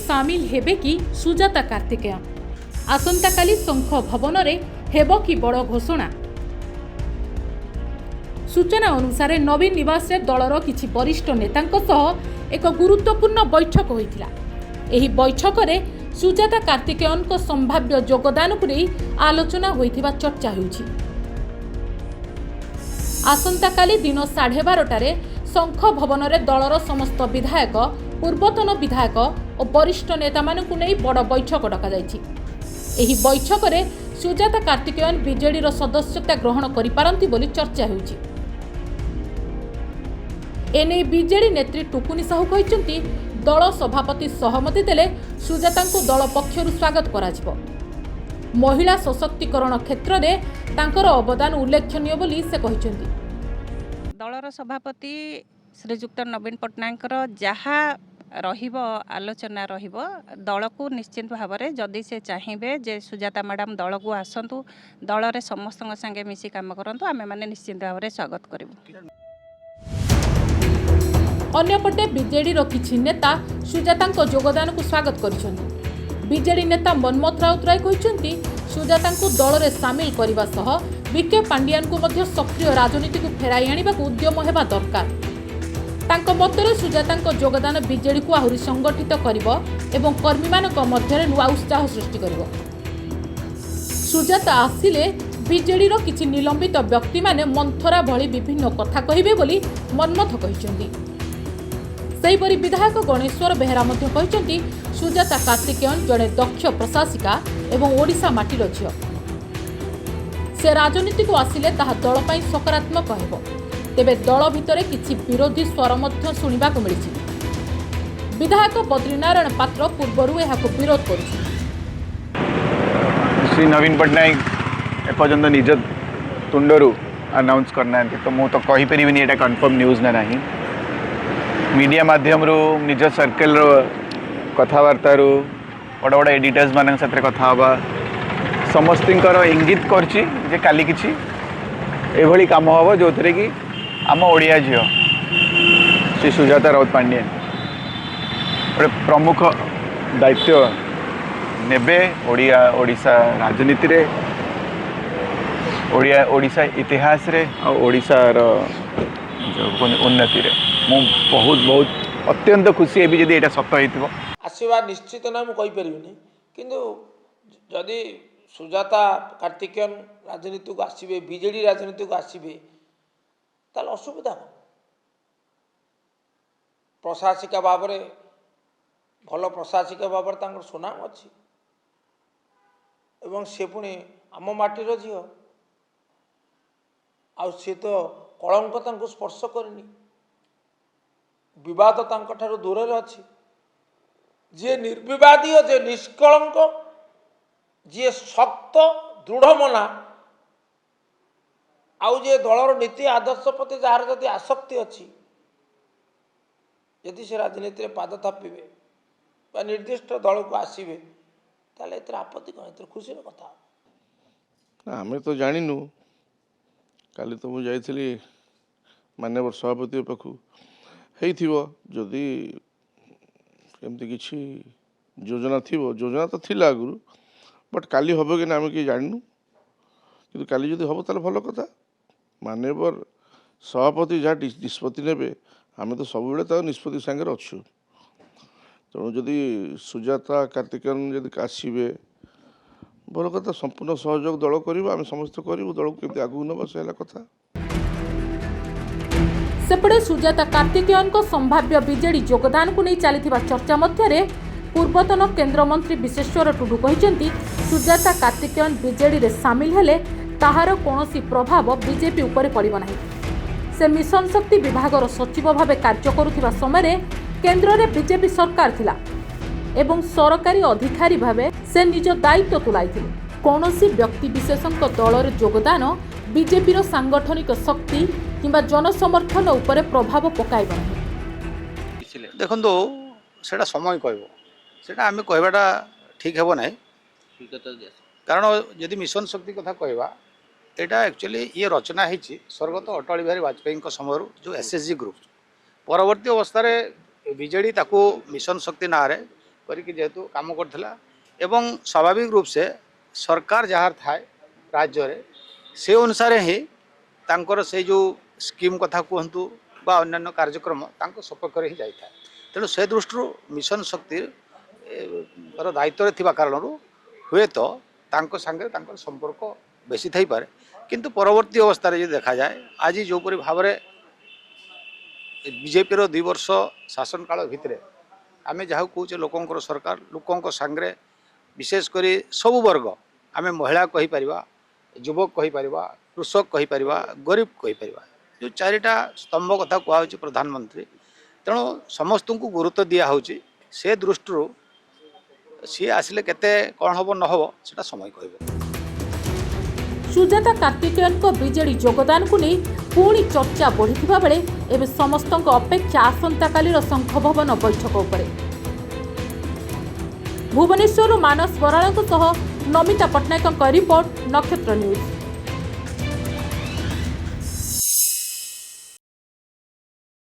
सामिल हेबे कि सुजाता कार्तिकेयन? आसंता काली शंख भवन रे हेबो कि बड़ घोषणा? सूचना अनुसार नवीन निवास रे दलर किछि वरिष्ठ नेतांक सह एक गुरुत्वपूर्ण बैठक होइतिला। एही बैठक रे सुजाता कार्तिकेयन को संभाव्य योगदान को नहीं आलोचना होइथिबा चर्चा होउछि। आसंता काली दिन 12:30 शंख भवन रे दलर समस्त विधायक, पूर्वतन विधायक और वरिष्ठ नेता मानकु नहीं बड़ बैठक डका जाइछि। एही बैठक रे सुजाता कार्तिकेयन बीजेडी रो सदस्यता ग्रहण करि पारंती बोली चर्चा होउछि। एने बीजेडी नेत्री टुकुनी साहू कहिसंती दल सभापति सहमति देले सुजातांकु दल पक्षरु स्वागत कराजिबो। महिला सशक्तिकरण क्षेत्र में तांकर अवदान उल्लेखनीय बोली से कहिसंती। दलर सभापति श्रीजुक्त नवीन पट्टनायक जहाँ रहिबो आलोचना रहिबो दल को निश्चित भाव में जदि से चाहिए जे सुजाता मैडम दल को आसतु दल रे समस्त संगे मिसी काम करंतु आमे माने निश्चित भाव में स्वागत करिबु। अन्यपटे बीजेडी रो किछि नेता सुजातांको योगदान को स्वागत करिसंती। बीजेडी नेता मनमोहन राउतराय कहिसंती सुजातांको दल रे शामिल करबा सह बीके पांडियान को मध्य सक्रिय राजनीति को फेराई आनिबाकू उद्यम हेबा दरकार। तांको मतरे सुजातांको योगदान बीजेडी को आहुरी संगठित करिवो एवं कर्मी मानक मध्यरे नुआ उत्साह सृष्टि करिवो। सुजाता आसिले बीजेडी रो किछि निलंबित व्यक्ति माने मंथरा भली विभिन्न कथा कहिबे बोली मनमथ कहिसंती। सेहिपरि विधायक गणेश्वर बेहेरा मध्य कहिसंती सुजाता कार्तिकेयन जड़े दक्ष प्रशासिका एवं ओडिशा माटीर झियो। से राजनीति को आसिले ताहा दल पई सकारात्मक हेबो। तेबे दल भितरे किछि विरोधी स्वर मध्य सुनिबाकू मिलिछि। विधायक बद्रीनारायण पात्र पूर्वरु एहाको विरोध करिछि। श्री नवीन पट्टनायक एपर्यंत निज तुंडरू अनाउंस करना तो मु तो कहि परिबिनी एटा कंफर्म न्यूज ना नहीं। मीडिया माध्यम रो निज सर्कल रो कथबार्ता रो बड़ बड़ एडिटर्स मान साथ कथा हवा समस्तर इंगित करछि जे काली किछि एभली काम हम जो थे कि आम ओडिया झील श्री सुजाता राउत पांडियन गोटे प्रमुख दायित्व नेबे ओडिशा राजनीति रे ओडिशा इतिहास रे और ओडिशार उन्नति रे मु बहुत अत्यंत खुशी है जदि एटा सत होइतिबो। आसीबा निश्चित ना मुझे कहीपरिनी किंतु जदि सुजाता कार्तिकेयन राजनीति को आसबे बीजेडी राजनीति को आसबे ताल असुविधा हो। प्रशासिका भाव में भल प्रशासिका भाव में सुनाम अच्छी एवं से पुणी आम माटीर झील आ तो कलंक तांको स्पर्श करनी विवाद तांको दूर अच्छी जी निर्विवादी जे निष्कलंक जी शक्त दृढ़ मना आउ जे दलर नीति आदर्श प्रति जार जदि आसक्ति अच्छी यदि से राजनीति में पाद थापे निर्दिष्ट दल को आसबे ताले एतर आपत्ति कौन एतर खुशी कथा आमे तो जानिनु काली तो मुझे जाइली माननीय सभापति पाखु हेइथिबो जदि एमती किछि योजना थिबो योजना तो थिला आगुरु बट काली हबो कि ना आमे कि जानिनु किंतु काली जदि हबो ताले भलो कथा माननीय सभापति जहाँ निष्पत्ति नेबे आमे तो सब बेले निष्पत्ति संगे अच्छु तेणु जदि सुजाता कार्तिकेयन जदि आसबे भल कथा संपूर्ण सहयोग दल करिबो आमे समस्त करिबो दल को केमती आगु नबा से कथा। सेपटे सुजाता कार्तिकेयन को संभाव्य बीजेडी योगदान को नहीं चलीथिबा चर्चा मध्यरे पूर्वतन केंद्र मंत्री विश्वेश्वर टुडू कहिसंती सुजाता कार्तिकेयन बीजेडी रे शामिल हेले ताहार कोनोसी प्रभाव बीजेपी उपरे पड़िबो नाही। से मिशन शक्ति विभागर सचिव भावे कार्य करुथिबा समय केंद्र रे बीजेपी सरकार थिला एवं सरकारी अधिकारी भावे से निज दायित्व तुलाइथिले। कोनोसी व्यक्ति विशेषक दलर योगदान बीजेपी सांगठनिक शक्ति किंबा जनसमर्थन उपरे प्रभाव पकाइब नाही। देखो सेटा समय कहबो सेटा आमे कहबाटा ठीक हेबो नाही कारण यदि मिशन शक्ति कथा कहबा एटा एक्चुअली ये रचना होती स्वर्गत अटल बिहारी वाजपेयी समय जो एसएचजी ग्रुप परवर्ती अवस्था बीजेडी ताको मिशन शक्ति ना रे करके जेहेतु काम करथिला एवं स्वाभाविक रूप से सरकार जहाँ थाए राज्य रे से अनुसार ही तांकर से जो स्कीम कथा कहतु बा अन्य कार्यक्रम तांको सपक्ष ही जाई था तेणु से दृष्टि मिशन शक्ति दायित्व थिबा कारणरू हुए तो तांको संगे तांकर संपर्क बेसी थई पारे किंतु परवर्ती अवस्था रे देखा जाए आज जो परि भाव रे बीजेपी रो 2 वर्ष शासन काल भितरे आमे जहाँ कहूचे लोकंकर सरकार लोकंक संगे विशेष करी सब वर्ग आमे महिला कहि परिबा युवक कहि परिबा कृषक कहि परिबा गरीब कहि परिबा जो चारिटा स्तंभ कथा कहउची प्रधानमंत्री तेणु समस्त को गुरुत्व दिया होची से दृष्टि सी आसिले केते कौन हबो न हबो सेटा समय कहबो। सुजाता कार्तिकेयन को बीजेडी योगदान को नहीं पुणी चर्चा बढ़ी बेले एवं समस्त अपेक्षा आसंता कालीर संघ भवन बैठक उपरे। भुवनेश्वर मानस बराल सह नमिता पट्टनायक रिपोर्ट नक्षत्र न्यूज।